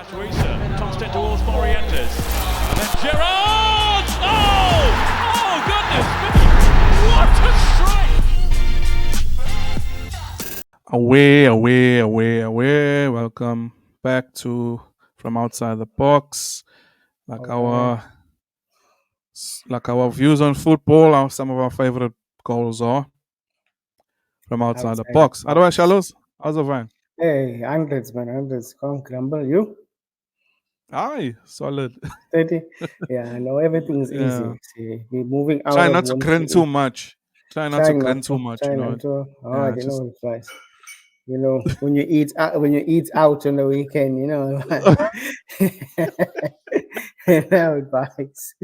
Matuisa tossed it towards Morientes. And then Gerrard! Oh! Oh, goodness! What a strike! Away. Welcome back to From Outside the Box. Like our views on football, some of our favorite goals are from outside the box. Otherwise, Shalos, how's the vibe? Hey, hundreds, man, hundreds. Can't grumble. You? Aye, solid. 30? Yeah, I know everything's easy. See, we're moving out Try of not to one grin too much. Try not to grin too much, Try you know. not to. Oh, Yeah, I didn't know advice. You know, when you eat out on the weekend, you know. No advice.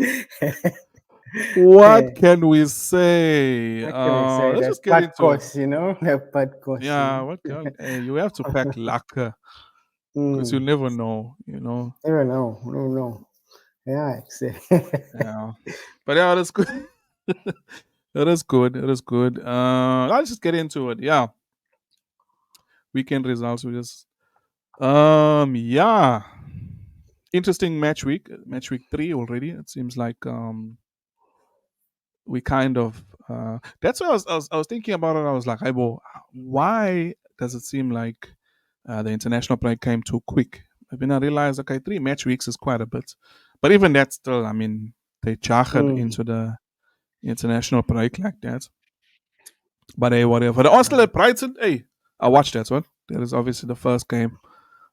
What can we say? What can I say? Let's That's just get bad into course, you know. That bad course. Yeah, what can you have to pack lacquer because you never know, you know. Never know. No. Yeah, Yeah, but yeah, that's good. It is good. Let's just get into it. Yeah, weekend results. We just yeah, interesting match week 3 already. It seems like we kind of that's what I was thinking about it. I was like, why does it seem like the international break came too quick? I mean, I realized, okay, 3 match weeks is quite a bit, but even that still, I mean, they charged into the international break like that. But hey, whatever. The Arsenal at Brighton, hey, I watched that one. That is obviously the first game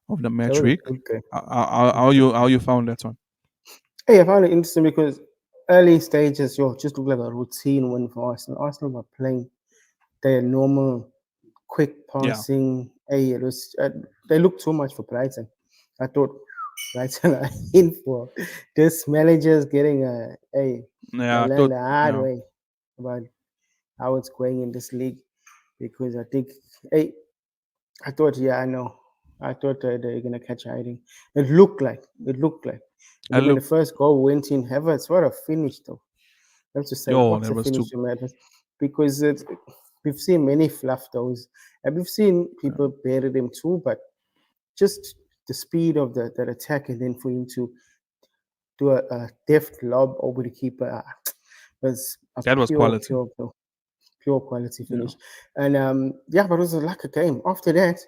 of the match week. Okay. How you found that one? Hey, I found it interesting because early stages, just looked like a routine win for Arsenal. Arsenal were playing their normal, quick passing. Hey, it was they looked too much for Brighton. I thought Brighton are in for this manager's getting the hard way about how it's going in this league, because I think I thought I thought they're gonna catch hiding. It looked like. When the first goal went in, Havertz, what a finish though. I have to say, what's a finish from Havertz? Because we've seen many fluff those, and we've seen people bury them too, but just the speed of that attack, and then for him to do a deft lob over the keeper was quality. Pure quality finish. And but it was like a game. After that,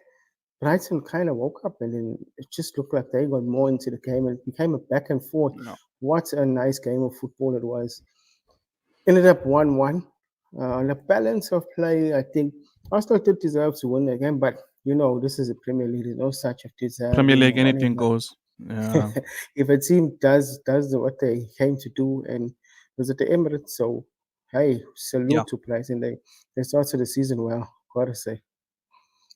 Brighton kind of woke up, and then it just looked like they got more into the game, and it became a back and forth. No. What a nice game of football it was. Ended up 1-1. On the balance of play, I think Arsenal did deserve to win the game, but you know, this is a Premier League. There's no such a deserve. Premier League, anything goes. Yeah. If a team does what they came to do, and was at the Emirates, so hey, salute to Brighton. They started the season well, gotta say.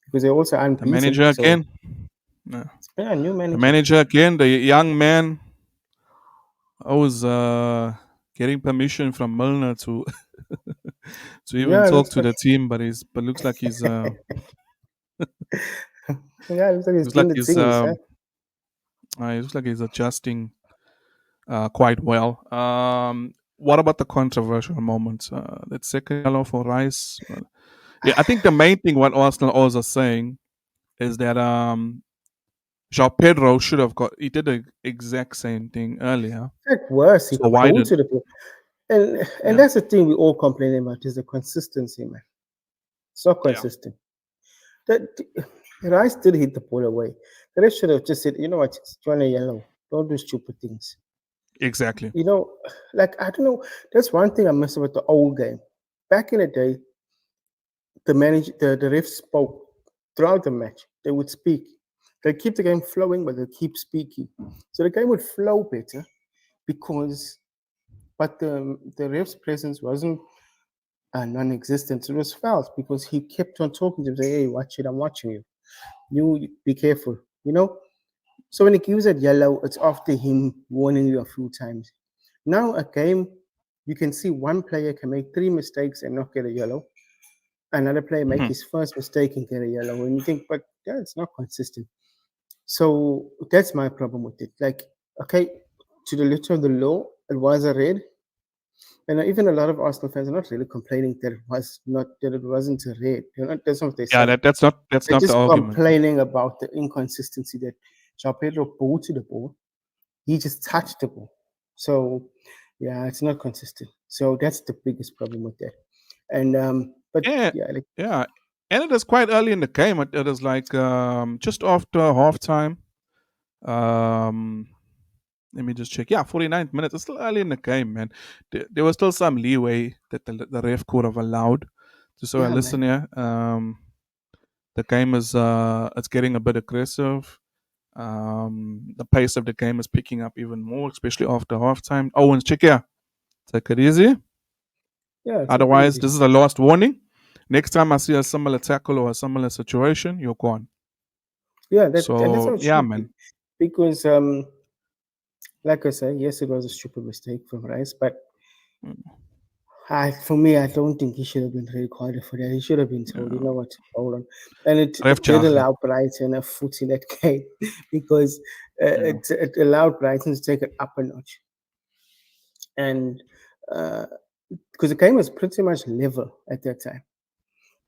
Because they also unbeaten. The manager again. Yeah, new manager. The manager again, the young man. I was getting permission from Milner to even talk to the team, but looks like he's looks like he's adjusting quite well. What about the controversial moments? That second yellow for Rice. Yeah, I think the main thing what Arsenal also saying is that João Pedro should have he did the exact same thing earlier. Worse, he pulled to the ball. And that's the thing we all complain about, is the consistency, man. It's not consistent. Rice did hit the ball away. The rest should have just said, you know what, it's Johnny Yellow. Don't do stupid things. Exactly. You know, like, I don't know. That's one thing I miss about the old game. Back in the day, the refs spoke throughout the match. They would speak. They keep the game flowing, but they keep speaking. So the game would flow better but the ref's presence wasn't non-existent. It was felt because he kept on talking to them, say, hey, watch it, I'm watching you. You be careful, you know? So when he gives that yellow, it's after him warning you a few times. Now a game, you can see one player can make 3 mistakes and not get a yellow. Another player make his first mistake and get a yellow. And you think, but it's not consistent. So that's my problem with it. Like, okay, to the letter of the law, it was a red. And even a lot of Arsenal fans are not really complaining that it wasn't a red. That's not what they say. Yeah, that's not just the argument. Complaining about the inconsistency that João Pedro booted the ball. He just touched the ball. So yeah, it's not consistent. So that's the biggest problem with that. And but And yeah, like, yeah, and it is quite early in the game. It is like just after halftime. Um, Let me just check. Yeah, 49th minute. It's still early in the game, man. There was still some leeway that the ref could have allowed. So I yeah, listen man. here. The game is it's getting a bit aggressive. The pace of the game is picking up even more, especially after halftime. Owens, check here. Take it easy. Yeah, it's okay Otherwise, easy. this is a last warning. Next time I see a similar tackle or a similar situation, you're gone. Yeah, and that's So how it yeah, should be. man. Because like I said, yes, it was a stupid mistake from Rice, but for me, I don't think he should have been recorded for that. He should have been told, you Yeah. know what, hold on. And Ref it did Chagre. allow Brighton a foot in that game because Yeah. it allowed Brighton to take it up a notch. And because the game was pretty much level at that time.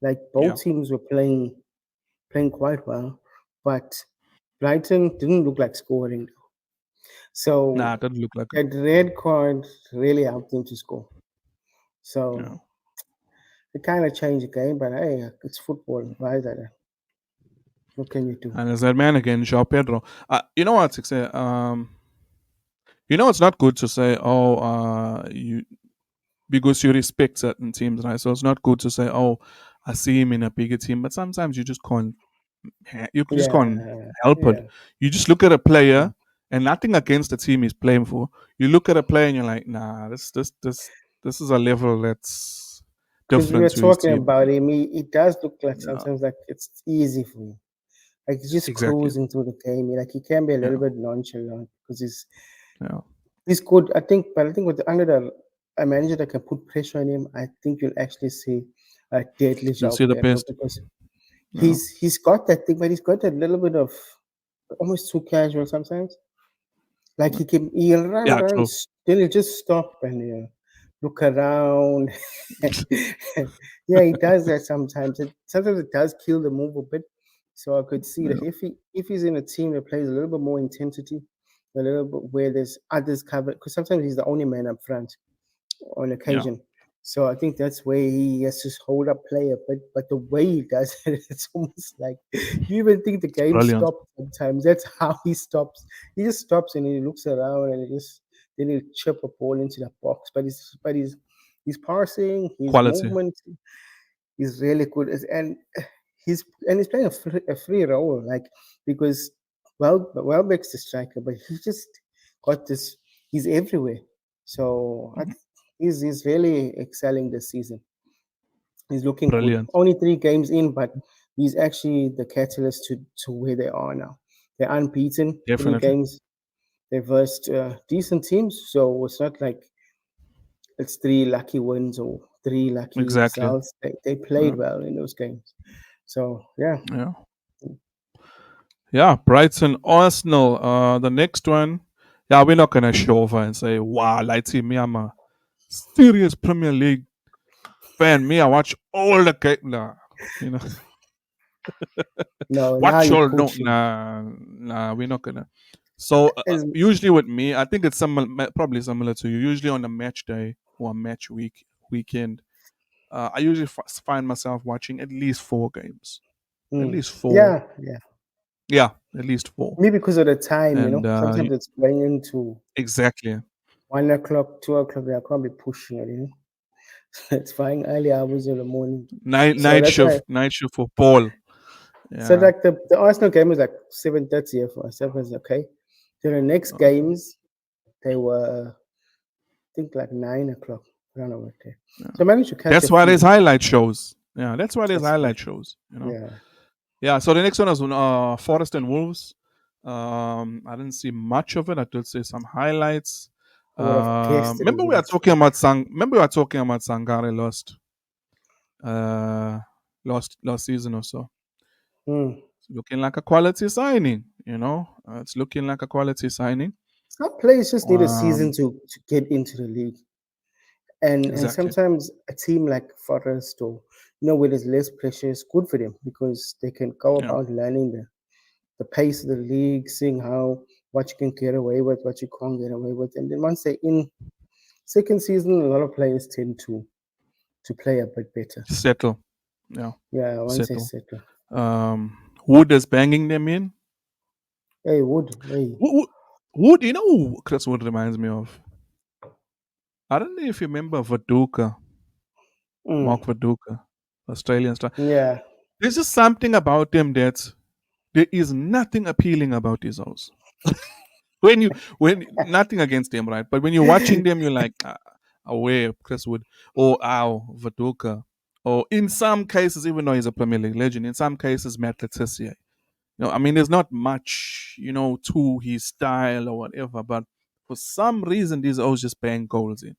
Like Yeah. both teams were playing quite well, but Brighton didn't look like scoring. Nah, So it doesn't look like it. that red card really helped them to score. Yeah. So it kind of changed the game, but hey, it's football. Why is that? What can you do? And there's that man again, João Pedro. You know what, Sixer? You know it's not good to say, oh, you because you respect certain teams, right? So it's not good to say, oh, I see him in a bigger team, but sometimes you just can't Yeah, help it. yeah. You just look at a player, and nothing against the team he's playing for. You look at a player and you're like, nah, this is a level that's Because we were different to his talking team. about him, it does look like Yeah, sometimes like it's easy for him. Like he's just exactly. cruising through the game. Like he can be a little Yeah, bit nonchalant because yeah. he's good. I think, but I think with under a manager that can put pressure on him, I think you'll actually see a deadly You'll João see the Pedro best. because Yeah, he's got that thing, but he's got a little bit of almost too casual sometimes. Like he'll run yeah, around, true. then he'll just stop and look around. Yeah, he does that sometimes. Sometimes it does kill the move a bit. So I could see Yeah, that if he's in a team that plays a little bit more intensity, a little bit where there's others covered, because sometimes he's the only man up front on yeah. occasion. So I think that's where he has to hold up play a bit. But the way he does it, it's almost like you even think the game Brilliant. stopped sometimes. That's how he stops. He just stops and he looks around and then he'll chip a ball into the box. But he's passing, his Quality. movement is really good. And he's playing a free role, like because Welbeck's the striker, but he just got this. He's everywhere. So Mhm. he's really excelling this season. He's looking good. Brilliant. Only 3 games in, but he's actually the catalyst to where they are now. They're unbeaten, three Definitely. games. They've versed decent teams, so it's not like it's 3 lucky wins or 3 lucky Exactly. results. They Yeah. played well in those games. So yeah, Yeah. Yeah. Brighton, Arsenal. The next one. Yeah, we're not gonna show over and say, "Wow, Lighty, me, I'm a serious Premier League fan. Me, I watch all the game." Nah, you know, no, now watch you're all. No, pushing. nah, we're not gonna. So As, usually with me, I think it's similar, probably similar to you. Usually on a match day or a match weekend, I usually find myself watching at least 4 games. At least four. yeah. Yeah, at least four. Maybe because of the time, And sometimes it's going into exactly. 1 o'clock, 2 o'clock. I can't be pushing it. It's fine early hours in the morning. Night So night that's why. shift, night shift for Paul. So Yeah. like the Arsenal game was like 7:30 here for us. That was okay. So the next Uh, games they were I think like 9 o'clock. I don't know what day. yeah. So I managed to catch a That's why there's few. highlight shows. Yeah, that's why there's That's good. highlight shows. Yeah. Yeah. So the next one is Forest and Wolves. I didn't see much of it. I did see some highlights. I would have guessed it Remember was we were Wolves. talking about Remember we were talking about Sangare uh, last season or so. Hmm. It's looking like a quality signing. It's looking like a quality signing. Some players just need a season Um, to get into the league. And exactly. sometimes a team like Forest or where there's less pressure is good for them because they can go Yeah. about learning the pace of the league, seeing what you can get away with, what you can't get away with, and then once they're in second season, a lot of players tend to play a bit better. Settle. Yeah. Yeah, once they Settle. settle. Wood is banging them in. Hey, Wood. Hey. Wood, you know who Chris Wood reminds me of? I don't know if you remember Viduka, Mark Viduka, Australian star. Yeah. There's just something about him that there is nothing appealing about his house. when nothing against him, right? But when you're watching them, you're like, aware Chris Wood or Viduka, or in some cases, even though he's a Premier League legend, in some cases Matt Letizia. I mean, there's not much, to his style or whatever, but for some reason, these always just bang goals in.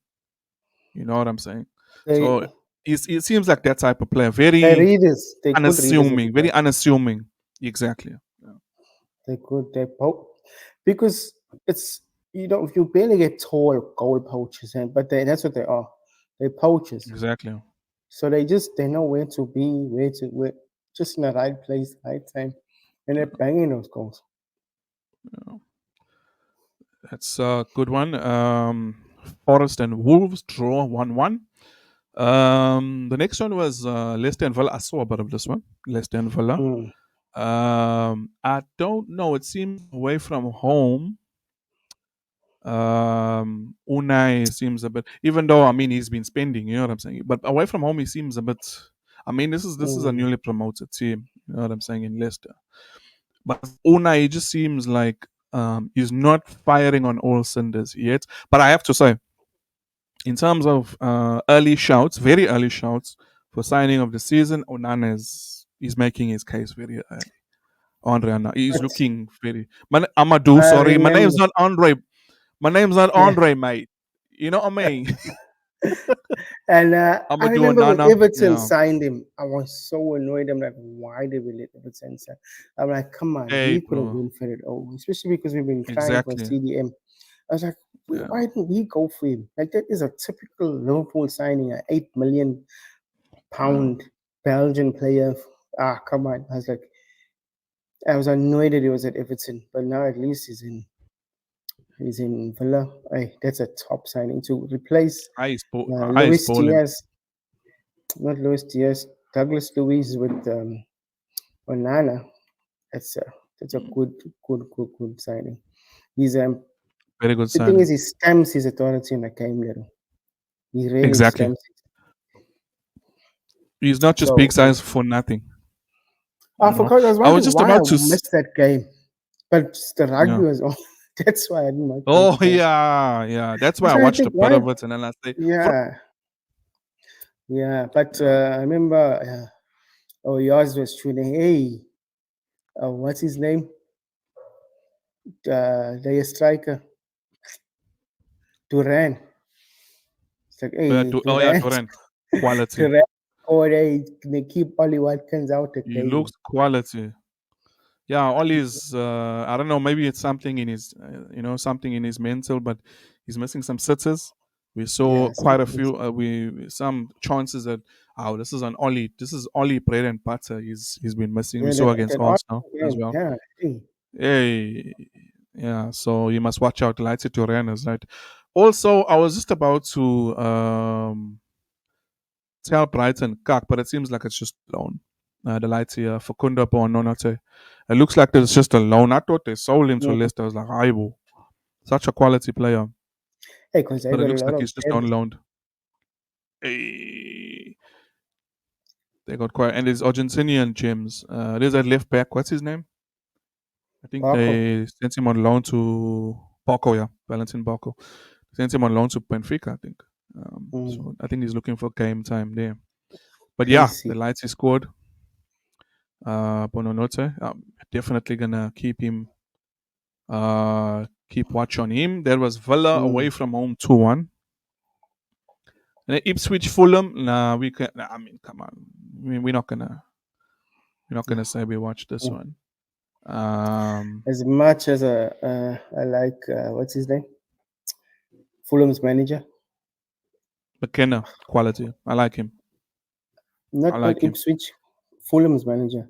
You know what I'm saying? So it seems like that type of player, very readers. They unassuming, very unassuming. Exactly. Yeah. They could. They poke because it's you barely get tall goal poachers, but that's what they are. They're poachers. Exactly. So they know where to be, where just in the right place, right time, and they're banging those goals. Yeah. That's a good one. Forest and Wolves draw 1-1. The next one was Leicester and Villa. I saw a bit of this one. Leicester and Villa. I don't know. It seems away from home. Unai seems a bit, even though he's been spending, you know what I'm saying. But away from home, he seems a bit. This is a newly promoted team, you know what I'm saying, in Leicester. But Unai, he just seems like he's not firing on all cylinders yet. But I have to say, in terms of early shouts, very early shouts for signing of the season, Onana is making his case very early. Andre, he's looking very. Amadou, sorry, my name's not Andre. My name's not Andre, mate. You know what I mean? And I remember when Everton signed him, I was so annoyed. I'm like, why did we let Everton sign? I'm like, come on, he could have been for it all, especially because we've been crying for CDM. I was like, why didn't we go for him? Like, that is a typical Liverpool signing, an £8 million Belgian player. Come on. I was annoyed that he was at Everton, but now at least he's in Villa. That's a top signing to replace Luis Diaz. Not Luis Diaz, Douglas Luiz with Onana. That's a good signing. He's very good signing. The thing is, he stamps his authority in the game little. He really stamps it. He's not just big size for nothing. I forgot. I was just about to miss that game, but the rugby was on. That's why I didn't like. Oh yeah. That's why I watched a part of it, and then I say, yeah. But I remember. Yours was tuning. Hey, what's his name? The striker, Duran. It's like, hey, Duran, quality. Duran, they keep Ollie Watkins out the game. He looks quality. Yeah, Ollie's. I don't know. Maybe it's something in his, something in his mental, but he's missing some sitters. We saw quite a few. Some chances that this is an Ollie. This is Ollie bread and butter. He's been missing. We saw against Arsenal as well. Yeah. So you must watch out. Lights to Rennes, right? Also, I was just about to tell Brighton, but it seems like it's just loan. The lights here, Facundo Nonate. It looks like it's just a loan. I thought they sold him to Leicester. I was like, Aibo. Such a quality player. But it looks like he's just on loan. Hey. They got quite, and there's Argentinian gems. There's that left back. What's his name? I think they sent him on loan to Baco, Valentin Baco. Sent him on loan to Benfica, I think. So I think he's looking for game time there. But the lights he scored. Bononote. Definitely gonna keep him. Keep watch on him. There was Villa away from home 2-1. And Ipswich Fulham. We can. Come on. We're not gonna say we watched this one. As much as I like what's his name, Fulham's manager, McKenna, quality. I like him. Not Ipswich, Fulham's manager.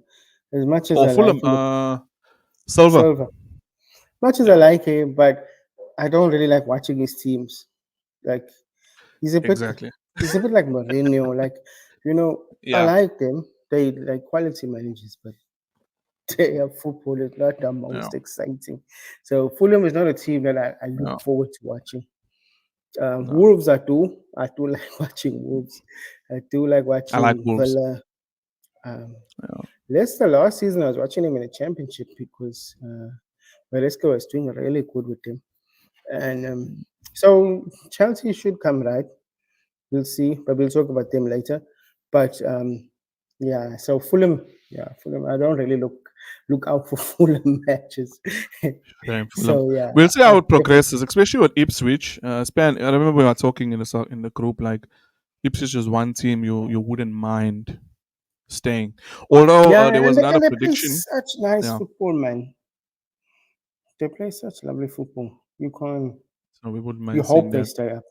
As much as I Fulham, like him, Silver. Silver. Much as I like him, but I don't really like watching his teams. Like he's a bit Exactly. like Mourinho. Like, I Yeah. like them. They like quality managers, but their football is not the Yeah. most exciting. So Fulham is not a team that I Yeah. look forward to watching. No. Wolves, I do like watching Wolves. I do like I like watching Wolves. Villa. Um, Yeah. Leicester last season, I was watching him in the championship because Maresca was doing really good with him. And so Chelsea should come right. We'll see, but we'll talk about them later. But yeah, so Fulham, I don't really look out for Fulham matches. Shame, Fulham. So yeah, We'll see I how it progresses, definitely. especially with Ipswich. Span. I remember we were talking in the group like Ipswich is one team you wouldn't mind staying. Although Yeah, there and was another they play prediction. such nice Yeah. football, man. They play such lovely football. You can't. So we wouldn't You mind seeing hope they that. stay up.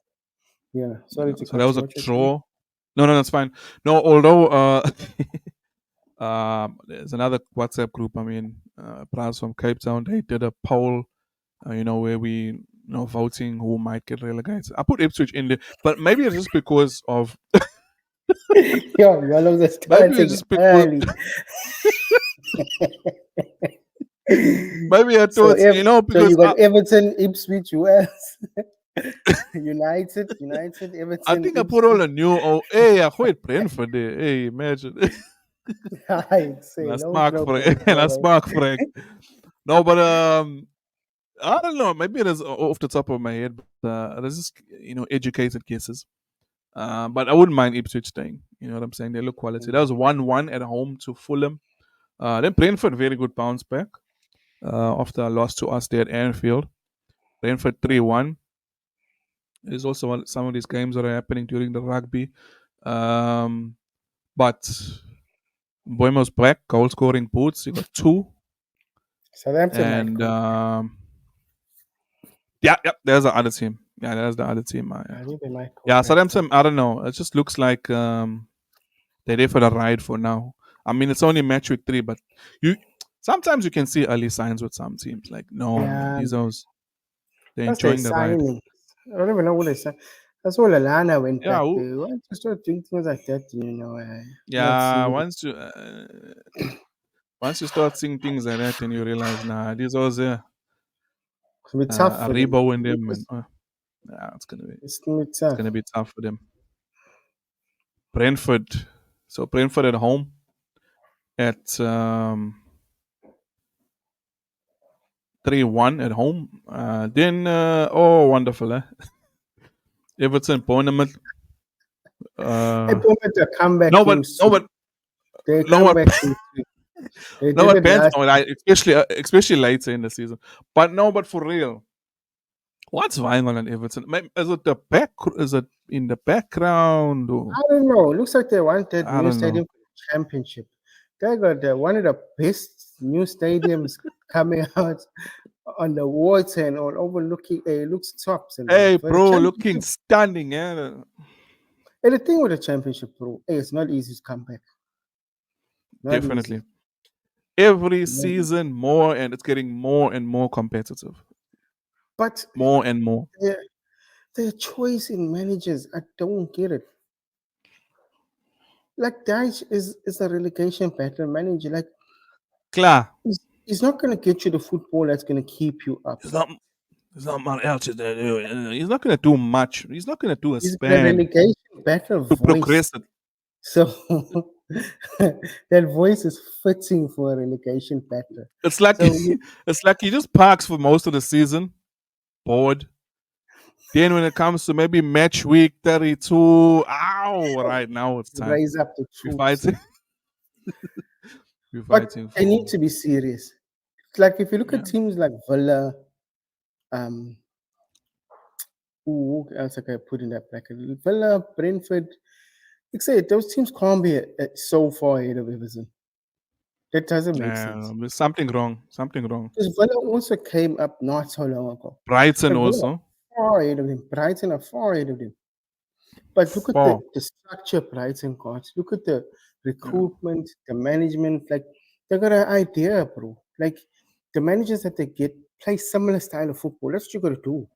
Yeah. Yeah. Sorry to So that cut was you. a What you're saying? draw. No, that's fine. No, although there's another WhatsApp group. I mean, Pras from Cape Town. They did a poll. Where we voting who might get relegated. I put Ipswich in there, but maybe it's just because of Yo, y'all are maybe it's starting just because early. maybe I So thought so because you got Everton, Ipswich, who else? United, I Everton, think I put all Ipswich. a new. Oh, hey, I quit Brentford there. Hey, imagine. I'd And say I no smack joke for on and I Toro. smack for No, but I don't know. Maybe it is off the top of my head, but there's just educated guesses. But I wouldn't mind Ipswich staying. You know what I'm saying? They look quality. That was 1-1 at home to Fulham. Then Brentford, very good bounce back after a loss to us there at Anfield. Brentford 3-1. There's also some of these games that are happening during the rugby. But Bournemouth's back, goal scoring boots. He got 2. Southampton might And come back. yeah, there's the other team. Yeah, there's the other team. Yeah. I think they might come Yeah, back. Southampton, I don't know. It just looks like they're there for the ride for now. I mean, it's only match week 3, but you sometimes you can see early signs with some teams. Like, no, man, Yeah, they're that's their enjoying the ride. signing. I don't even know what they signed. That's why Lalana went Yeah, back there. Why to start doing things like that? Not yeah. seeing Once you start seeing things like that, and you realize, nah, these are it's gonna be tough a for them. Rebo in them, and yeah, It's gonna be it's tough. gonna be tough for them. Brentford, so Brentford at home at 3-1 at home. Then oh, wonderful, eh? Everton, Bournemouth. Hey, Bournemouth are comeback No, but teams no, too. but They no, but comeback teams too. They no, did but it Ben's last. all right, especially later in the season. But no, but for real, what's going on at Everton? Is it the back? Is it in the background? Or, I don't know. Looks like they want that I new don't know. stadium for the championship. They got one of the best new stadiums coming out on the water and all overlooking. It looks tops and Hey, for the bro, looking championship. stunning, yeah. And the thing with the championship, bro, it's not easy to come back. Not Definitely. easy. Every Not easy. season, more, and it's getting more and more competitive. But More and more. their choice in managers, I don't get it. Like Daesh is a relegation battle manager. Like Klar, he's not gonna get you the football that's gonna keep you up. there's not, there's not much else to do. He's not going to do much. He's not going to do a He's got a span relegation battle to voice. progress it. So that voice is fitting for a relegation battle. It's like So you, it's like he just parks for most of the season, bored. Then when it comes to maybe match week 32, ow, right now it's time. raise up the We're troops. fighting. We're But fighting they need for to be serious. Like if you look yeah. at teams like Villa, um, who else I can put in that bracket? Villa, Brentford. Like I say, those teams can't be so far ahead of Everton. That doesn't make sense. There's something wrong. Something wrong. Because Villa also came up not so long ago. Brighton But Villa also. are far ahead of him. Brighton are far ahead of him. But look at Four. the structure Brighton got. Look at the Yeah. recruitment, the management. Like they got an idea, bro. Like the managers that they get play similar style of football. That's what you got to do.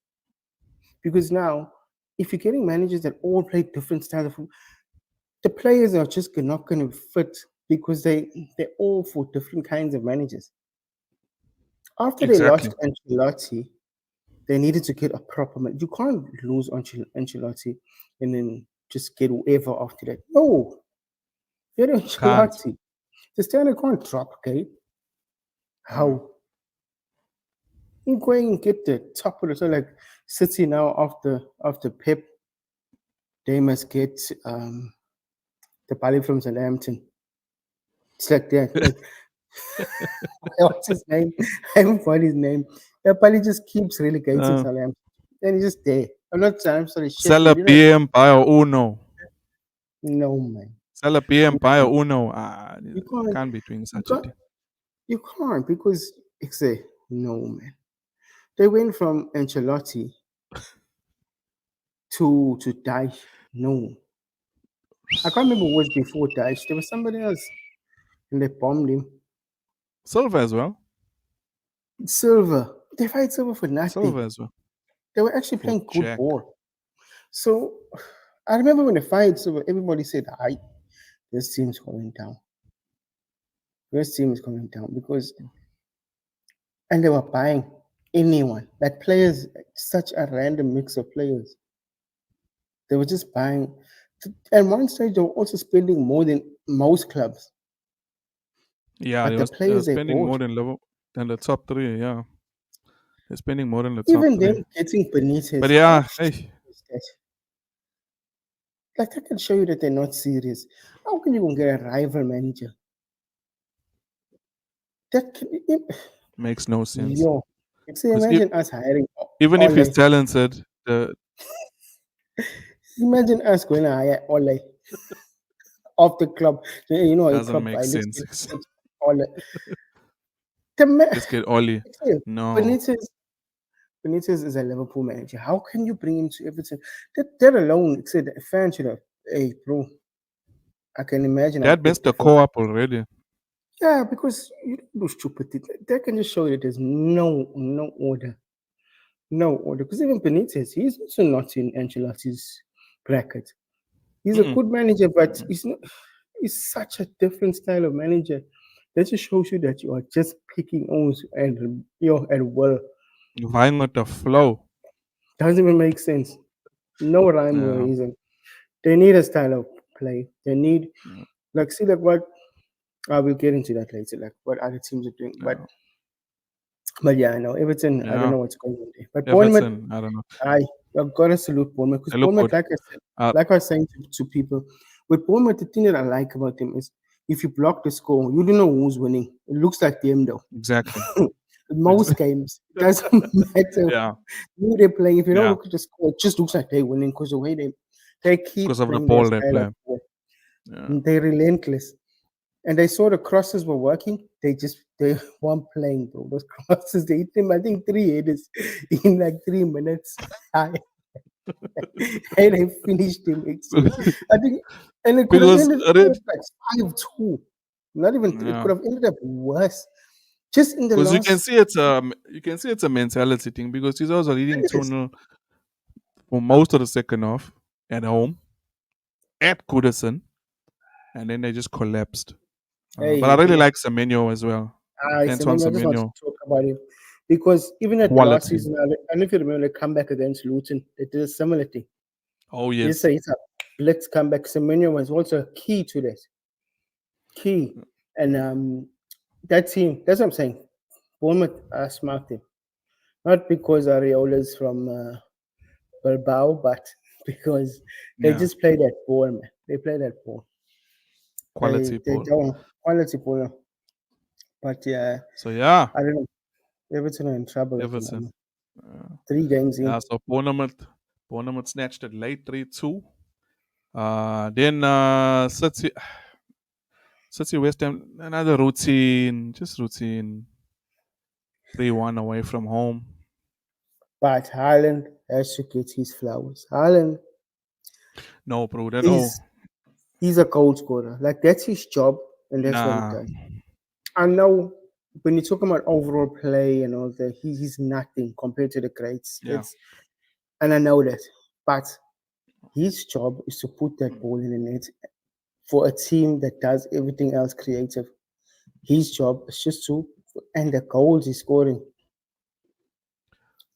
Because now, if you're getting managers that all play different styles of football, the players are just not going to fit because they're all for different kinds of managers. After they Exactly. lost Ancelotti, they needed to get a proper man. You can't lose Ancelotti and then just get whoever after that. No, you're Can't. Ancelotti. The standard can't drop, okay? How? You going and get the top of the, so like City now after Pep, they must get the Bali from Southampton. It's like that. Like, what's his name? I haven't found his name. That Bali just keeps relegating Southampton. And he's just there. I'm sorry, Sella Sheffield. PM Bio Uno. No, man. Sella PM Bio Uno. You can't. Can't be doing such a thing. You can't because it's a no, man. They went from Ancelotti to Dyche. No. I can't remember what was before Dyche. There was somebody else. And they bombed him. Silver as well. Silver. They fight Silver for nothing. Silver as well. They were actually playing good Jack. ball. So I remember when they fight Silver, everybody said, this team's going down. This team is coming down because, and they were buying anyone. Like players, such a random mix of players. They were just buying. And one stage, they were also spending more than most clubs. Yeah, But they the were players they spending more bought, than the top three. Yeah, they're spending more than the top even three. them getting Benitez. But yeah, how hey, shit is that? Like, I can show you that they're not serious. How can you go get a rival manager? That can, makes no sense. yo, so imagine us hiring. Even if he's Ole. talented, Imagine us going to hire Ole off the club. You know, a doesn't club. make sense. Ole. Let's get Oli. No, Benitez is a Liverpool manager. How can you bring him to Everton? That alone, said a fan should have. Hey, bro, I can imagine. that missed the co-op already. Yeah, because you don't do stupid things. That can just show you that there's no order. No order. Because even Benitez, he's also not in Ancelotti's bracket. He's a good manager, but he's not. He's such a different style of manager. That just shows you that you are just picking owns and will. Vying with the flow. Doesn't even make sense. No rhyme or reason. They need a style of play. They need like what I will get into that later, like what other teams are doing. But yeah, I know Everton. I don't know what's going on there. But Everton, Bournemouth, I don't know. I've got to salute Bournemouth because Bournemouth, like I said, like I was saying to people, with Bournemouth, the thing that I like about them is if you block the score, you don't know who's winning. It looks like them though. Exactly. Most games, it doesn't matter who they're playing. If you don't look at the score, it just looks like they're winning because the way they keep because of the playing ball their they style play. of ball. They're relentless. And they saw the crosses were working. They weren't playing, bro. Those crosses, they hit them, I think, 3 headers in like 3 minutes. And they finished him. I think, and it could have ended up like 5-2. Not even 3. It could have ended up worse. Just in the last. Because you can see it's a mentality thing because he's also leading 2-0 for most of the second half at home at Goodison, and then they just collapsed. But I really like Semenyo as well. I just want to talk about him because even at last season, I don't know if you remember the comeback against Luton, they did a similar thing. Oh yes, it's a blitz comeback. Semenyo was also key to that. And that team. That's what I'm saying. Bournemouth smacked him, not because Areola's from Bilbao, but because they just play that ball, man. They play that ball. Quality ball. But yeah. So yeah, I don't know. Everton are in trouble. Everton. 3 games in. Yeah, so Bournemouth snatched it late 3-2. Then City West Ham, another routine. 3-1 away from home. But Haaland has to get his flowers. Haaland. No, bro. He's a goal scorer. Like, that's his job, and that's what he does. I know when you talk about overall play and all that, he's nothing compared to the greats. Yeah. And I know that, but his job is to put that ball in the net for a team that does everything else creative. His job is just to, and the goals he's scoring.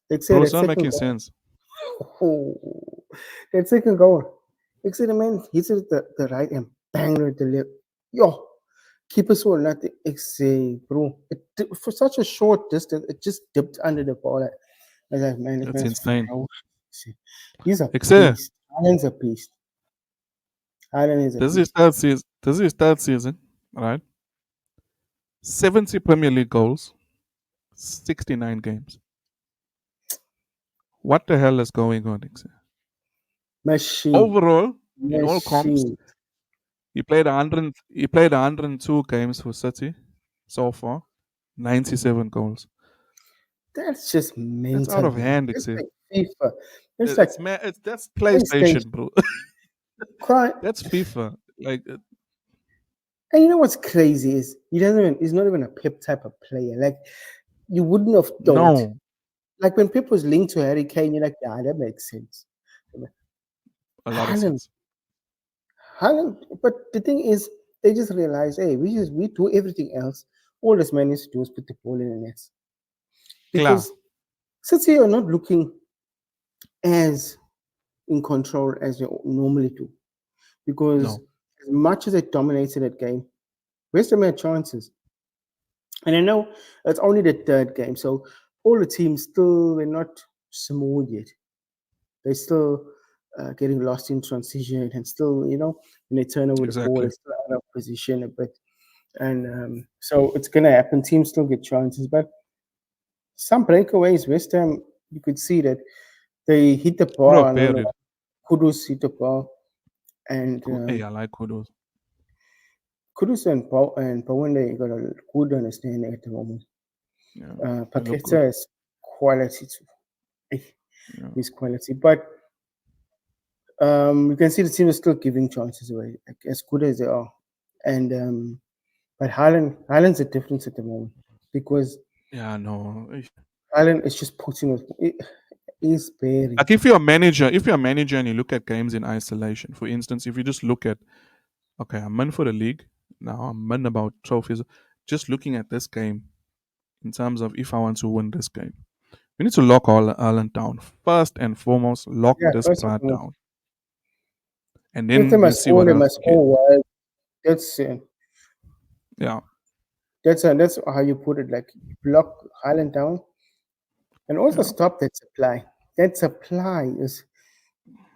Let's say Bro, that it's not second making goal. sense. Oh, that second goal. Let's say the man hits it the right and bang it at the left. Yo, keeper saw nothing. Say, bro, for such a short distance, it just dipped under the ball. I was like, man, this That's man's insane. ferocious. He's a Except beast. Haaland's a beast. Haaland is a this is his beast. third season. This is his third season, right? 70 Premier League goals, 69 games. What the hell is going on, Exe? Machine. Overall, in all comps, Machine. he played 100. He played 102 games for City so far, 97 goals. That's just That's out mental, of man. hand, That's Exe. like FIFA. That's like That's PlayStation. PlayStation, bro. Cry. That's FIFA. Like, And you know what's crazy is he's not even a Pep type of player. Like you wouldn't have thought. no, Like when Pep was linked to Harry Kane, you're like, yeah, that makes sense. a lot of Haaland, sense. but the thing is, they just realized, hey, we do everything else. All this man needs to do is put the ball in the nets. Klar. Because City are not looking as in control as they normally do. Because No. as much as they dominated that game, West Ham had chances. And I know it's only the third game, so all the teams still they're not small yet. They're still getting lost in transition and still, when they turn over the ball, Exactly. they're still out of position a bit. And so it's going to happen. Teams still get chances, but some breakaways, West Ham, you could see that they hit the Could bar. have I don't buried. know, Kudus hit the bar, and Hey, I like Kudos. Kudus and Bowen, they got a good understanding at the moment. Yeah, they look good. Paqueta is quality too. Yeah. His quality, but you can see the team is still giving chances away, like, as good as they are. And but Haaland's a difference at the moment because Yeah, no. Haaland is just putting us. He's bearing. Like if you're a manager and you look at games in isolation, for instance, if you just look at, okay, I'm in for the league now, I'm in about trophies. Just looking at this game in terms of if I want to win this game, we need to lock Ireland down first and foremost. Lock Yeah, this first and brat foremost, down, and if they then we must see score, what they else must we get. score well. That's Yeah, that's how you put it. Like block Haaland down and also yeah, stop that supply. That supply is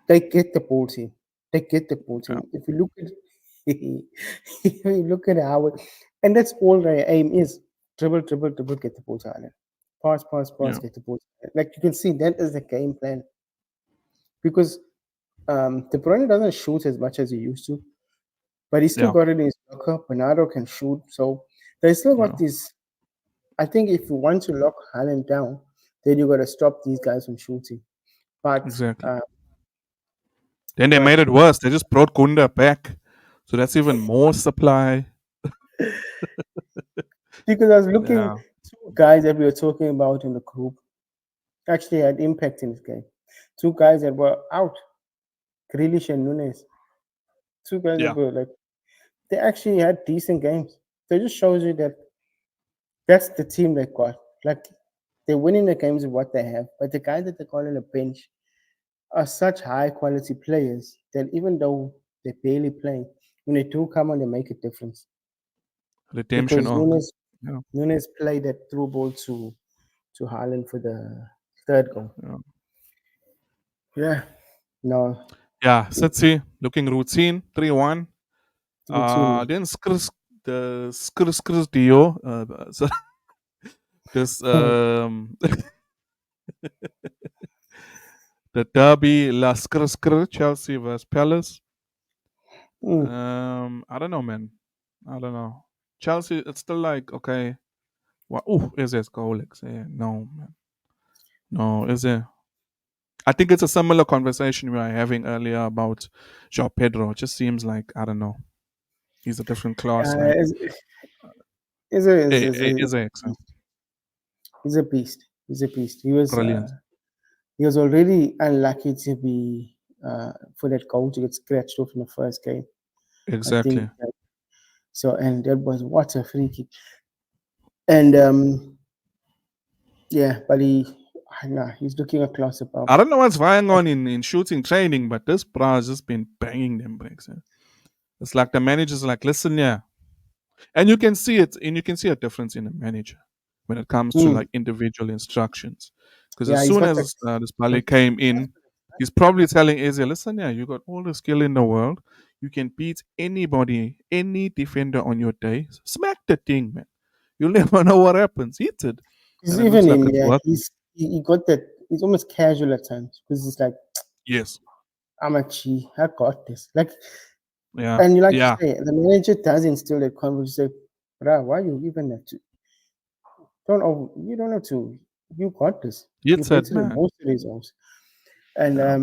they get the ball team. They get the ball yeah, team. If you look at if you look at how it, and that's all their aim is dribble, dribble, dribble, get the ball to Ireland. Pass, pass, pass, yeah, get the ball. Like you can see, that is the game plan. Because De Bruyne doesn't shoot as much as he used to, but he still yeah, got it in his locker. Bernardo can shoot, so they still got yeah. this. I think if you want to lock Haaland down, then you got to stop these guys from shooting. But Exactly. uh, Then they made but it worse. They just brought Gunda back, so that's even more supply. because I was looking, Yeah, two guys that we were talking about in the group actually had impact in this game. Two guys that were out, Grealish and Nunes. Two guys that yeah, were like they actually had decent games. So it just shows you that that's the team they got. Like they're winning the games with what they have, but the guys that they call on the bench are such high quality players that even though they're barely playing, when they do come on, they make a difference. redemption Because arc. Yeah, Nunes played that through ball to Haaland for the third goal. yeah. Yeah, no Yeah, City looking routine 3-1. routine. Then skrs Dio. So this the derby La skr Chelsea versus Palace. Mm. I don't know, man. I don't know. Chelsea, it's still like okay. What? Oh, is it goal? No, man. No, is it? I think it's a similar conversation we were having earlier about João Pedro. It just seems like I don't know. He's a different class. Like It's- Is excellent. He's a beast. He's a beast. Brilliant. He was already unlucky to be for that goal to get scratched off in the first game. I think Exactly. so, and that was what a free kick. And yeah, but he's looking a class above. I don't know what's going on in shooting training, but this bro has just been banging them bricks. It's like the manager's like, listen, yeah. And you can see it, and you can see a difference in the manager when it comes to like individual instructions. Because Yeah, as he's soon got as this Bale came in, he's probably telling Eze, listen, yeah, you got all the skill in the world. You can beat anybody, any defender on your day. Smack the thing, man. You'll never know what happens. Hit it. He's And it looks even like in it's working. he got that. He's almost casual at times because it's like Yes. I'm a chi. I got this. Like, Yeah. and you like Yeah. to say the manager does instill that confidence. Say, bruh, why you even have to? You don't have to. You got this. Hit You it, better than man. most of these goals. And Yeah.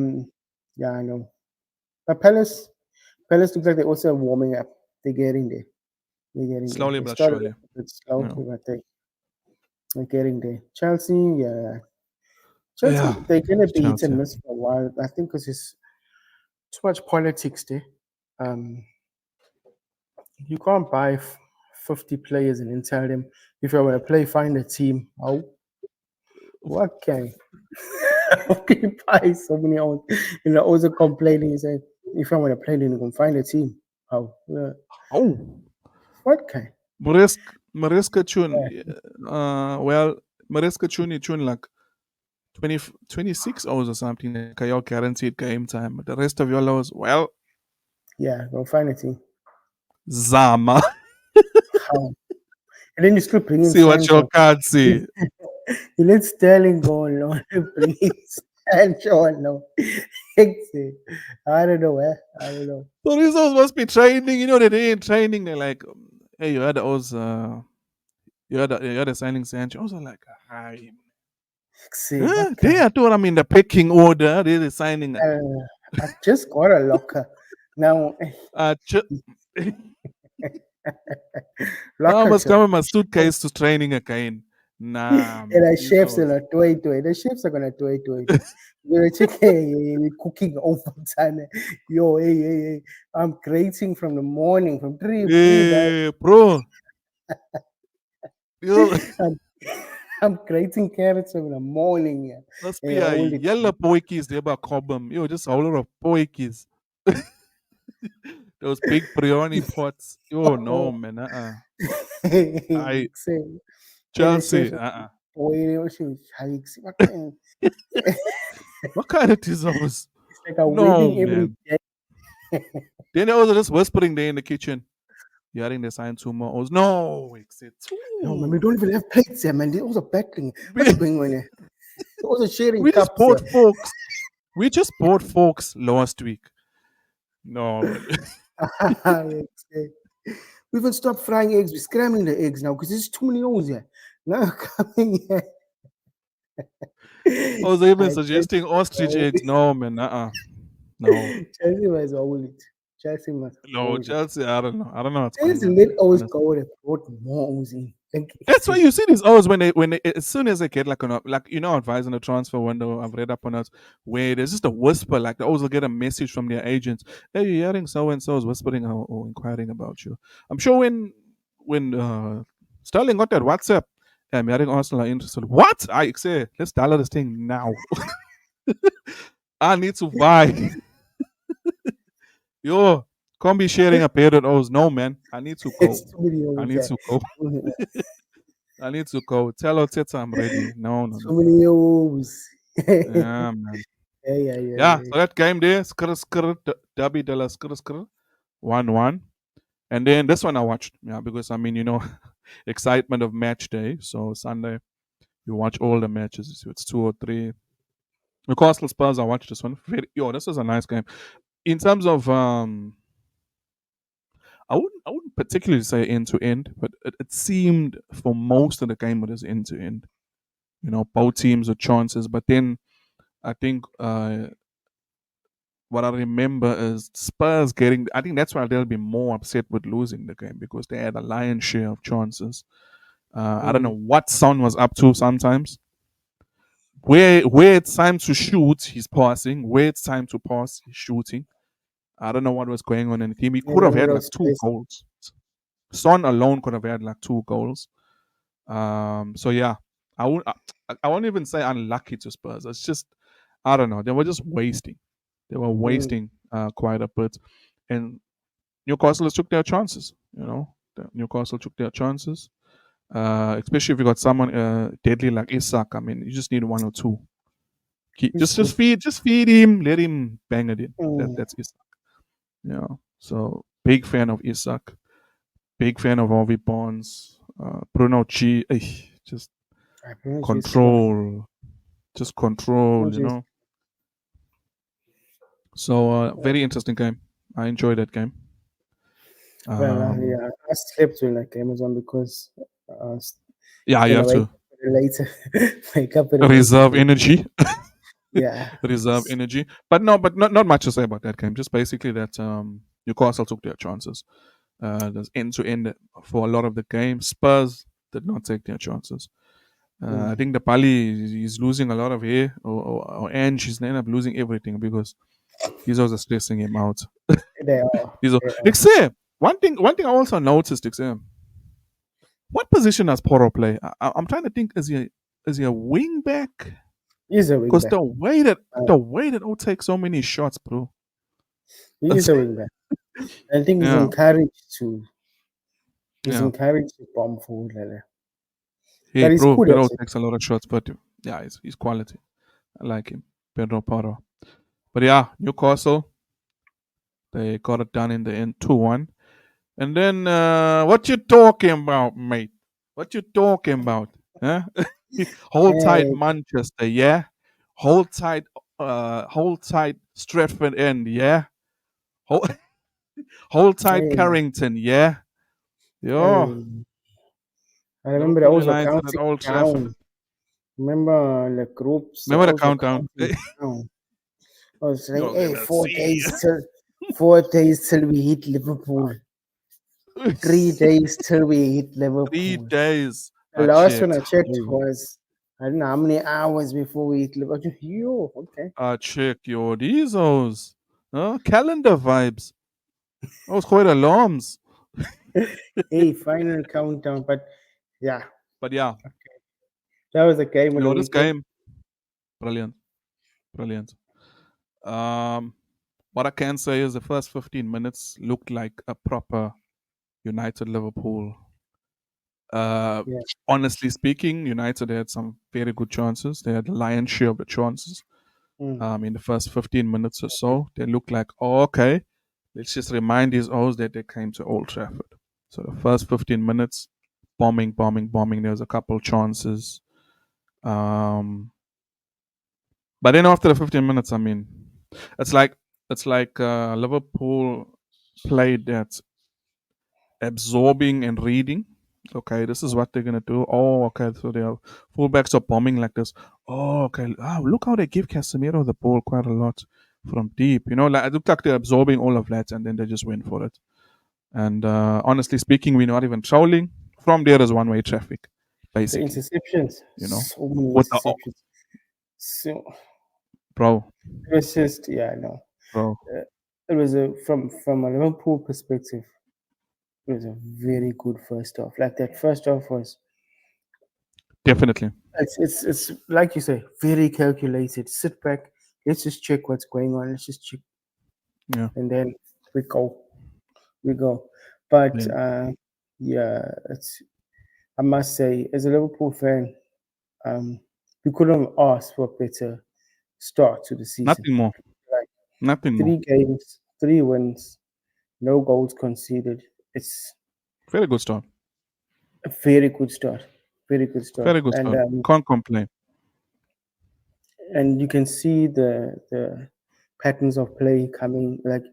yeah, I know. But Palace looks like they're also warming up. They're getting there. They're getting there. Slowly They but started surely. a bit slow, Yeah. but they're getting there. Chelsea, yeah. Yeah. Chelsea, they're gonna be hit Chelsea. and miss for a while. I think because it's too much politics there. Um, you can't buy 50 players and then tell them if you want to play, find a team. How? What can? How can you buy so many own? Also complaining and say, if I want to play, then you can find a team. How? Oh. What kind? Mariska tune. Yeah. Well, Mariska tune like 20, 26 hours or something. Like your guaranteed game time. But the rest of your lows, well, Yeah, go find a team. Zama. How? And then you still bring in See what your Sancho. card say. You let Sterling go alone and bring in Sancho alone. I don't know, I don't know. So these those must be training. You know, they're in training. They're like, hey, you had those, you had the signing Sancho. I was like, hi. See, what They kind? are doing them in the picking order. They're signing. I just got a locker. Now, Ch- Now I locker must check. come with my suitcase to training again. Nah, And man. the These chefs those. are going to it. The chefs are gonna do it. You're gonna check, hey, we cooking overtime. Yo, hey. I'm creating from the morning, from three that Hey, bro. You I'm, I'm creating carrots in the morning. Yeah. must be Hey, a hold it. yellow poikies there by Cobham. Yo, just a lot of poikies. Those big biryani pots. Yo, no, Oh, man. I say, and the chef Chelsea. is boiling. She was like, what kind? What kind of those? It's like a No, wedding every man. day. Then they also just whispering there in the kitchen. You're adding the sign two more. O's. No, except No, man, we two. don't even have plates here, man. They're also battling. What's going on here? They're also sharing We just cups bought here. forks. We just bought forks last week. No, man. We even stopped frying eggs. We're scrambling the eggs now because there's too many holes here. Now coming here. I was even Chelsea suggesting ostrich eggs. No, man. No. must hold it. Chelsea must No, hold it. Chelsea, I don't know. I don't know what's going Chelsea on let there. always Honestly. go. They brought more holes in. That's why you see these O's when they as soon as they get like advising the transfer window, I've read up on it where there's just a whisper, like the O's will get a message from their agents. Hey, you're hearing so and so is whispering or inquiring about you. I'm sure when Sterling got that WhatsApp, I'm hearing Arsenal are interested. What? I say, let's dial this thing now. I need to buy. Yo, can't be sharing a pair of O's. No, man. I need to go. It's too many I holes need there. to go. I need to go. Tell Oteta I'm ready. No. So many holes. Yeah, man. Yeah. Yeah, so that game there, Derby de la Skr, 1-1. And then this one I watched, yeah, because I mean, excitement of match day. So Sunday, you watch all the matches. So it's 2 or 3. Newcastle Spurs, I watched this one. This was a nice game. In terms of I wouldn't particularly say end to end, but it seemed for most of the game it was end to end. Both teams with chances, but then I think what I remember is Spurs getting. I think that's why they'll be more upset with losing the game because they had a lion's share of chances. I don't know what Son was up to sometimes. Where it's time to shoot, he's passing. Where it's time to pass, he's shooting. I don't know what was going on in the team. He could have had like 2 goals. Son alone could have had like 2 goals. So yeah, I won't even say unlucky to Spurs. It's just, I don't know. They were just wasting. They were wasting quite a bit, and Newcastle took their chances. Newcastle took their chances. Especially if you got someone deadly like Isak. I mean, you just need 1 or 2. Just feed him, let him bang it in. That's Isak. Yeah. So big fan of Isak. Big fan of Harvey Barnes. Bruno G. Just control. Just control. So very interesting game. I enjoyed that game. I slept during that game as well because you have to later wake up reserve energy. Yeah, reserve energy. But not much to say about that game. Just basically that Newcastle took their chances. There's end to end for a lot of the game. Spurs did not take their chances. I think the Pali is losing a lot of hair, or Ange she's end up losing everything because these are stressing him out. They are. Except one thing I also noticed, except what position does Porro play? I'm trying to think. Is he a wing back? He's a wing back. Because the way that will take so many shots, bro. He's a wing back. I think he's encouraged to. He's encouraged to bomb forward like that. Hey, but bro, Pedro takes a lot of shots, but yeah, he's quality. I like him, Pedro Porro. But yeah, Newcastle, they got it done in the end, 2-1. And then what you talking about, mate? What you talking about? Huh? Hold tight, Manchester, yeah. Hold tight, Stratford End, yeah. Hold tight, Carrington, yeah. Yo. I remember that was a countdown. Remember the groups? Remember the countdown? I was like, hey, 4 days till we hit Liverpool. 3 days till we hit Liverpool. 3 days. The last one I checked was, I don't know how many hours before we hit Liverpool. Yo, okay. I checked your those. Calendar vibes. I was quite alarms. Hey, final countdown, but yeah. Okay. That was a game. This game, brilliant. What I can say is the first 15 minutes looked like a proper United Liverpool. Honestly speaking, United had some very good chances. They had the lion's share of the chances. In the first 15 minutes or so, they looked like, okay, let's just remind these O's that they came to Old Trafford. So the first 15 minutes, bombing. There was a couple chances. But then after the 15 minutes, I mean, it's like Liverpool played that absorbing and reading. Okay, this is what they're gonna do. Oh, okay, so their fullbacks are bombing like this. Oh, okay. Look how they give Casemiro the ball quite a lot from deep. Like it looked like they're absorbing all of that, and then they just went for it. And honestly speaking, we're not even trolling. From there is one-way traffic, basically. The interceptions. So many interceptions. Bro. It was just Bro. It was from a Liverpool perspective. It was a very good first half. Like that first half was definitely. It's like you say, very calculated. Sit back. Let's just check what's going on. Let's just check. Yeah. And then we go. But it's. I must say, as a Liverpool fan, we couldn't have asked for a better start to the season. Nothing more. Nothing 3 games, 3 wins, no goals conceded. It's very good start. A very good start. Very good start. Very good start. Can't complain. And you can see the patterns of play coming. Like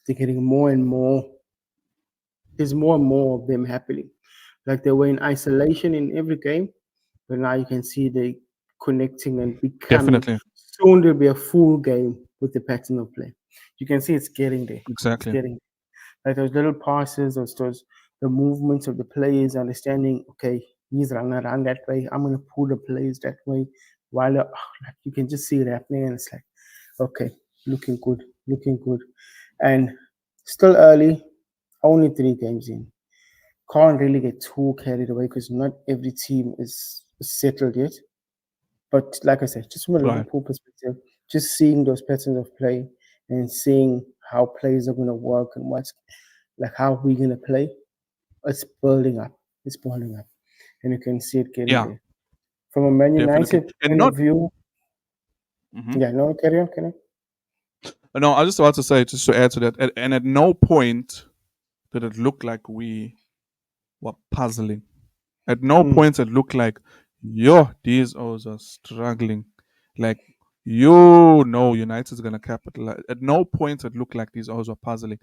they're getting more and more. There's more and more of them happening. Like they were in isolation in every game, but now you can see they connecting and becoming. Definitely. Soon there'll be a full game with the pattern of play. You can see it's getting there. It's Exactly. getting like those little passes, those the movements of the players, understanding. Okay, he's running around that way. I'm gonna pull the players that way. While like you can just see it happening, and it's like, okay, looking good, looking good, and still early, only 3 games in. Can't really get too carried away because not every team is settled yet. But like I said, just from a Right. Liverpool perspective, just seeing those patterns of play and seeing how players are going to work and what's like how we're going to play, it's building up. It's building up. And you can see it getting Yeah, there. From a Man definitely. United And point not. of view, Mhm. yeah, no, carry on, carry on. No, I was just about to say, just to add to that, and at no point did it look like we were puzzling. At no point it looked like, yo, these O's are struggling. Like, United's going to capitalize. At no point it looked like these O's were puzzling.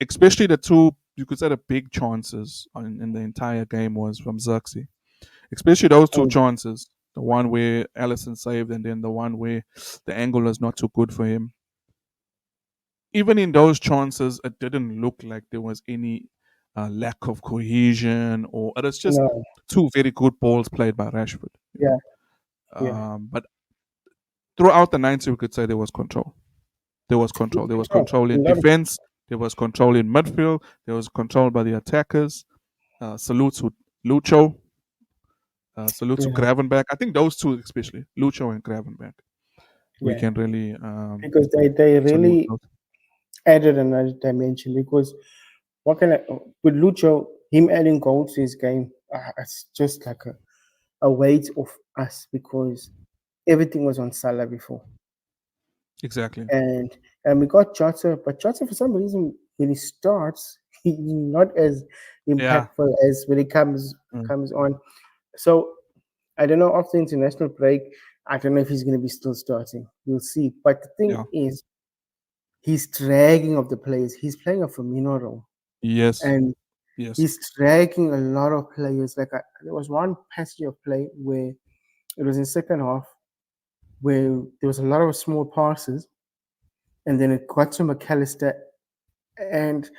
Especially the two, you could say the big chances in the entire game was from Xerxes. Especially those two Mm, chances. The one where Allison saved and then the one where the angle was not too good for him. Even in those chances, it didn't look like there was any lack of cohesion, or it was just no, two very good balls played by Rashford. yeah, yeah. But throughout the 90, we could say there was control. There was control. There was Oh, control a in lot of defense. There was control in midfield. There was control by the attackers. Salute to Lucho. Salute to yeah, Gravenberg. I think those two, especially Lucho and Gravenberg, we yeah. can really Because they salute really those. added another dimension because what can I with Lucho, him adding goals to his game, it's just like a weight off us because everything was on Salah before. Exactly. And we got Jota, but Jota for some reason when he starts, he's not as Yeah. impactful as when he comes Mm. comes on. So I don't know after international break, I don't know if he's gonna be still starting. We'll see. But the thing Yeah. is he's dragging of the players. He's playing a Firmino role. Yes. And Yes. he's dragging a lot of players. Like there was one passage of play where it was in second half where there was a lot of small passes, and then it got to McAllister, and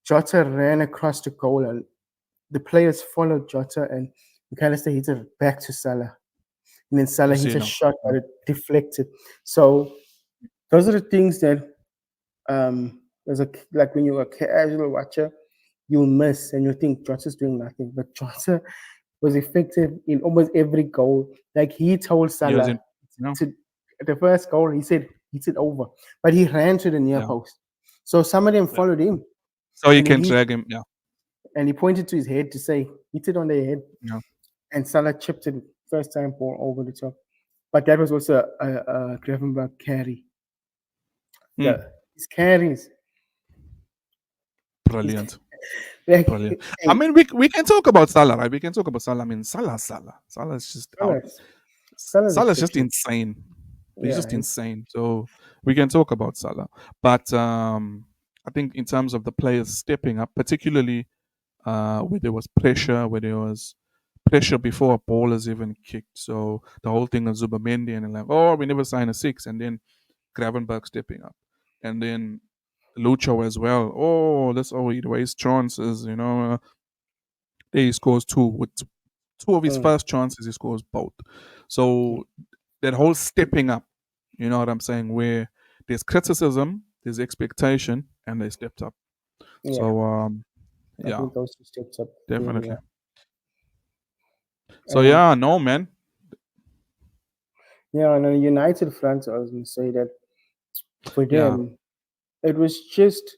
Jota ran across the goal, and the players followed Jota, and McAllister hit it back to Salah, and then You Salah see hit a now. shot, but it deflected. So those are the things that as a like when you're a casual watcher, you'll miss and you think Jota's doing nothing, but Jota was effective in almost every goal. Like he told He was Salah in. No. to the first goal, he said hit it over, but he ran to the near Yeah. post. So some of them Yeah. followed him, So you and then can he drag him. Yeah. pointed to his head to say hit it on the head, Yeah. and Salah chipped it first time ball over the top. But that was also a Gravenberg carry. Mm. His carries, Brilliant. like, Brilliant. I hey, mean, we can talk about Salah, right? We can talk about Salah. I mean, Salah is just out. Salah's Salah's just exceptional. insane. He's Yeah, just insane. So we can talk about Salah. But I think in terms of the players stepping up, particularly where there was pressure before a ball is even kicked. So the whole thing of Zubamendi and like, oh, we never sign a six, and then Gravenberg stepping up, and then Lucho as well. Oh, that's all he wastes chances. There he scores two with two of his first chances. He scores both. So that whole stepping up, you know what I'm saying? Where there's criticism, there's expectation, and they stepped up. yeah. So I yeah, think those two steps up really definitely. well. So And yeah, no man. yeah, on a United front, I was going to say that for Yeah, them, it was just,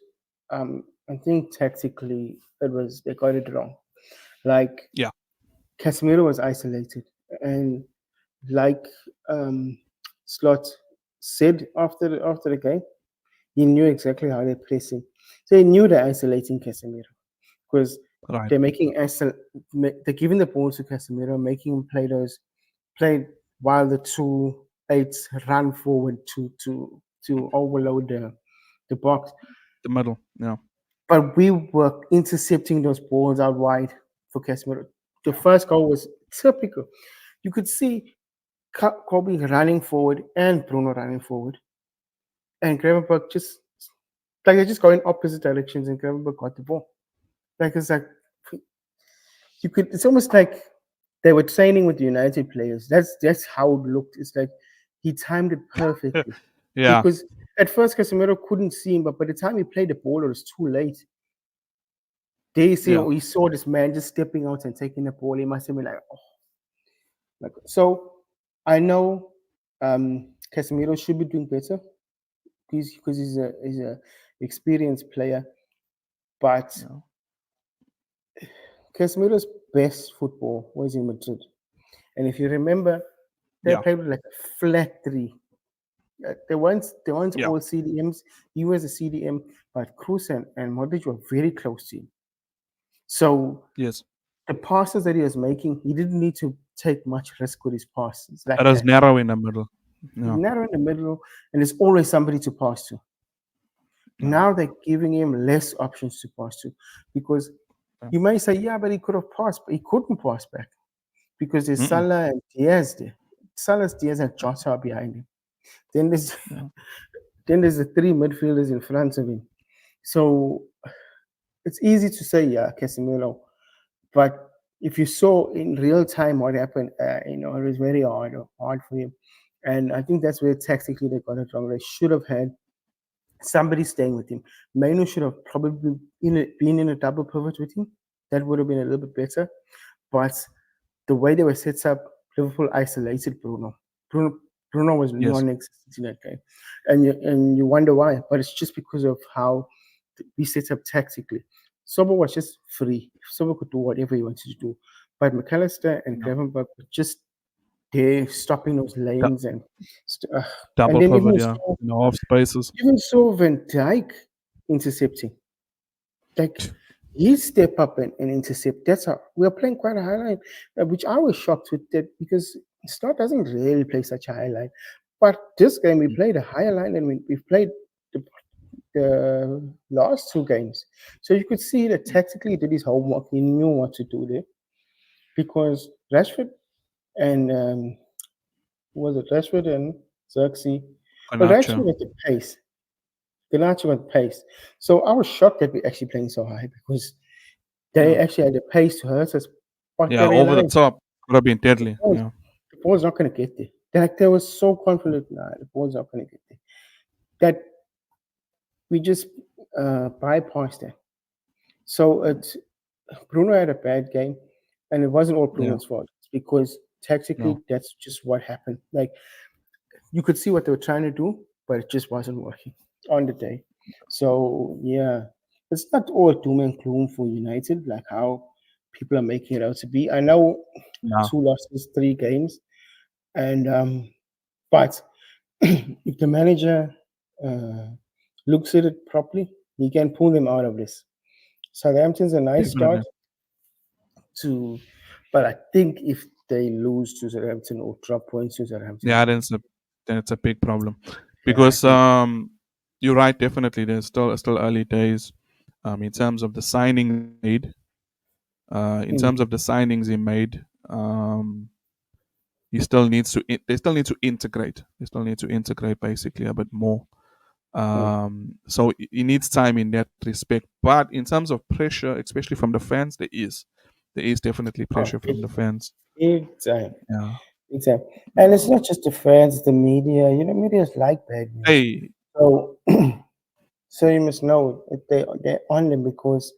I think tactically, they got it wrong. Like yeah, Casemiro was isolated, and like Slot said after the game, he knew exactly how they're pressing. So he knew they're isolating Casemiro because right. they're giving the ball to Casemiro, making him play while the 2-8s run forward to overload the box. The middle. Yeah, But we were intercepting those balls out wide for Casemiro. The first goal was typical. You could see Kobe running forward and Bruno running forward. and Gravenberg just like they're just going opposite directions, and Gravenberg got the ball. Like it's like you could. It's almost like they were training with the United players. That's how it looked. It's like he timed it perfectly Yeah, because at first Casemiro couldn't see him, but by the time he played the ball, it was too late. They say yeah, he saw this man just stepping out and taking the ball. He must have been like, oh, like so. I know Casemiro should be doing better because he's a experienced player, but yeah, Casemiro's best football was in Madrid. And if you remember, they yeah, played with like a flat three. They weren't yeah. all CDMs. He was a CDM, but Kroos and Modric were very close to him. So Yes, the passes that he was making, he didn't need to take much risk with his passes like it was that. narrow in the middle. He's Yeah, narrow in the middle, and there's always somebody to pass to. yeah, Now they're giving him less options to pass to because yeah. you may say, yeah, but he could have passed, but he couldn't pass back because there's Mm-mm. Salah and Diaz there. Salah's Diaz and Jota are behind him. Then there's Yeah. then there's the three midfielders in front of him. So it's easy to say, yeah, Casemiro, but if you saw in real time what happened, it was very hard for him. And I think that's where tactically they got it wrong. They should have had somebody staying with him. Mainu should have probably been in a double pivot with him. That would have been a little bit better. But the way they were set up, Liverpool isolated Bruno. Bruno was Yes. non-existent in that game, and you wonder why. But it's just because of how we set up tactically. Sobo was just free. Sobo could do whatever he wanted to do. But McAllister and Yeah. Gravenberg were just there stopping those lanes and Double then pivot, yeah, in the half spaces. even saw Van Dijk intercepting. Like he step up and intercept. That's how we are playing quite a high line, which I was shocked with that because Star doesn't really play such a high line. But this game we played a higher line than we've played the last two games. So you could see that tactically he did his homework. He knew what to do there because Rashford and was it Rashford and Xerxes? Well, Rashford Garnacho. at the pace. Garnacho at pace. So I was shocked that we're actually playing so high because they Yeah. actually had the pace to hurt us. But they Yeah, over the realized top. Could have been deadly. Yeah. the ball's not going to get there. They were so confident, nah, the ball's not going to get there. That we just bypassed that. So Bruno had a bad game, and it wasn't all Bruno's fault. It's because tactically, No. that's just what happened. Like you could see what they were trying to do, but it just wasn't working on the day. So yeah, it's not all doom and gloom for United, like how people are making it out to be. I know Yeah. 2 losses, 3 games, and but if the manager looks at it properly, he can pull them out of this. Southampton's a nice Definitely. start but I think if they lose to Southampton or drop points to Southampton, Yeah, then it's a big problem. yeah, I Because think you're right, definitely there's still early days. In terms of the signings made. In terms of the signings he made, he still needs to they still need to integrate. They still need to integrate basically a bit more. So he needs time in that respect. But in terms of pressure, especially from the fans, there is definitely pressure from the fans. big time. Yeah. Big time. And it's not just the fans, it's the media. Media's like bad news. Hey, So so you must know that they're on him because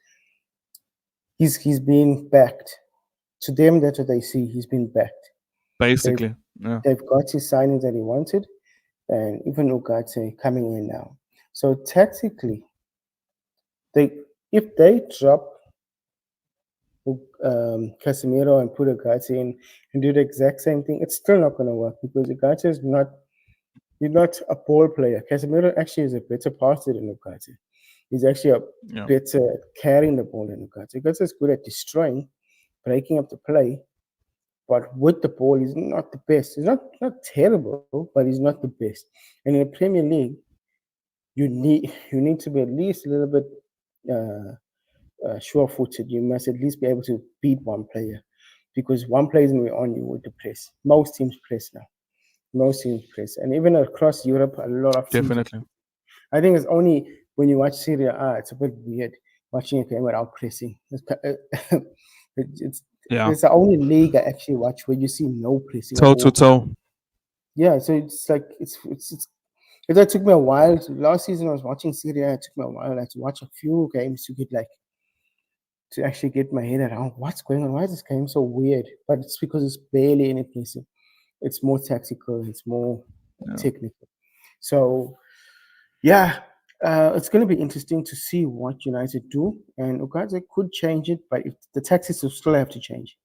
he's being backed. To them, that's what they see. He's been backed. basically, yeah, They've got his signings that he wanted, and even Ugarte coming in now. So tactically, if they drop Casemiro and put Ugarte in and do the exact same thing, it's still not going to work because Ugarte is not. He's not a ball player. Casemiro actually is a better passer than Ugarte. He's actually a yeah, better at carrying the ball than Ugarte. Ugarte is good at destroying, breaking up the play, but with the ball, he's not the best. He's not terrible, but he's not the best. And in the Premier League, you need to be at least a little bit sure-footed. You must at least be able to beat one player because one player isn't on you with the press. Most teams press now. Most teams press, and even across Europe, a lot of teams definitely. I think it's only when you watch Serie A, it's a bit weird watching a game without pressing. It's Yeah. it's the only league I actually watch where you see no pressing at Toe to all. toe. Yeah, so it's like it took me a while. Last season I was watching Serie A. It took me a while. I had to watch a few games to actually get my head around what's going on. Why is this game so weird? But it's because it's barely any pressing. It's more tactical. It's more technical. So yeah, it's going to be interesting to see what United do. And Ugarte could change it, but if the tactics will still have to change.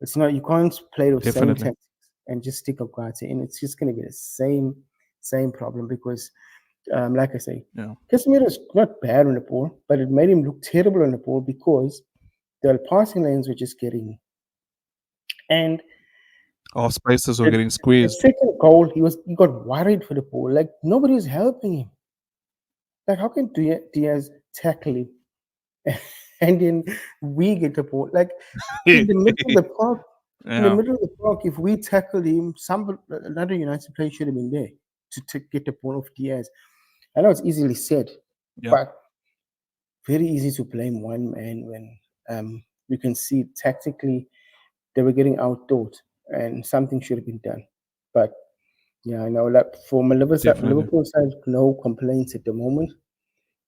It's not, you can't play the same Definitely. tactics and just stick Ugarte in. It's just going to be the same problem because, like I say, Yeah. Casemiro is not bad on the ball, but it made him look terrible on the ball because the passing lanes were just getting. And All spaces were the, getting the squeezed. second goal, he got worried for the ball. Like nobody was helping him. Like how can Diaz tackle him and then we get the ball? Like in the middle of the park, if we tackle him, another United player should have been there to get the ball off Diaz. I know it's easily said, but very easy to blame one man when you can see tactically they were getting outthought and something should have been done. But yeah, I know like for my Definitely. Liverpool side, no complaints at the moment.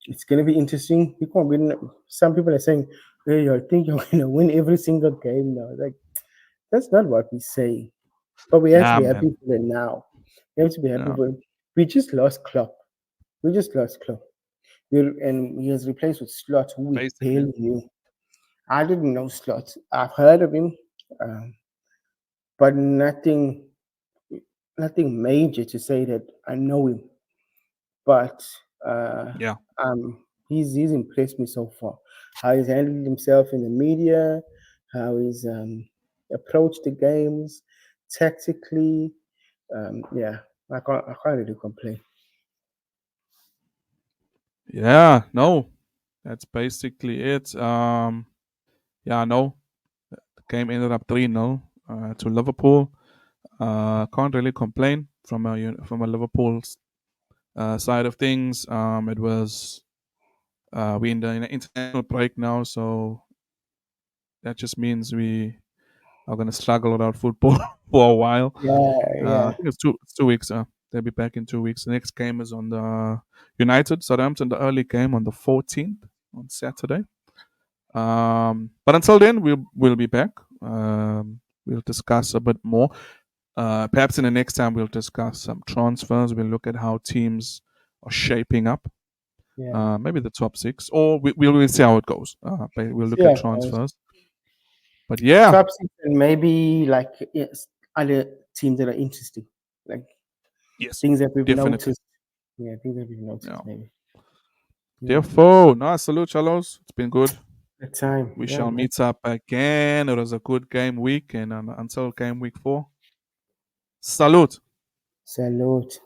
It's gonna be interesting. We can't win. Some people are saying, "Hey, I think you're gonna win every single game now." Like that's not what we say. But we have to Nah, be man. happy for it now. We have to be happy Yeah. for it. We just lost Klopp. We just lost Klopp. And he was replaced with Slot, who we Basically. barely knew. I didn't know Slot. I've heard of him, but nothing major to say that I know him. But Yeah. he's impressed me so far. How he's handled himself in the media, how he's approached the games tactically. Yeah, I can't really complain. Yeah. No. That's basically it. Yeah, no. The game ended up 3-0 to Liverpool. Can't really complain from a Liverpool's side of things. It was we in the international break now, so that just means we are going to struggle without football for a while. I Yeah. think it's 2 weeks. They'll be back in 2 weeks. The next game is on the United Southampton, the early game on the 14th on Saturday. But until then, we'll be back. We'll discuss a bit more. Perhaps in the next time we'll discuss some transfers. We'll look at how teams are shaping up. Yeah. Maybe the top six, or we'll see how it goes. But we'll look Yeah. at transfers. But yeah, Top six and maybe like yes, other teams that are interesting, like yes, things that we've definitely. noticed. Yeah, things that we've noticed Yeah. maybe. Yeah. Therefore, nice salute, Chalos. It's been good. The time. We Yeah, shall man. meet up again. It was a good game week, and until game week 4, salute. Salute.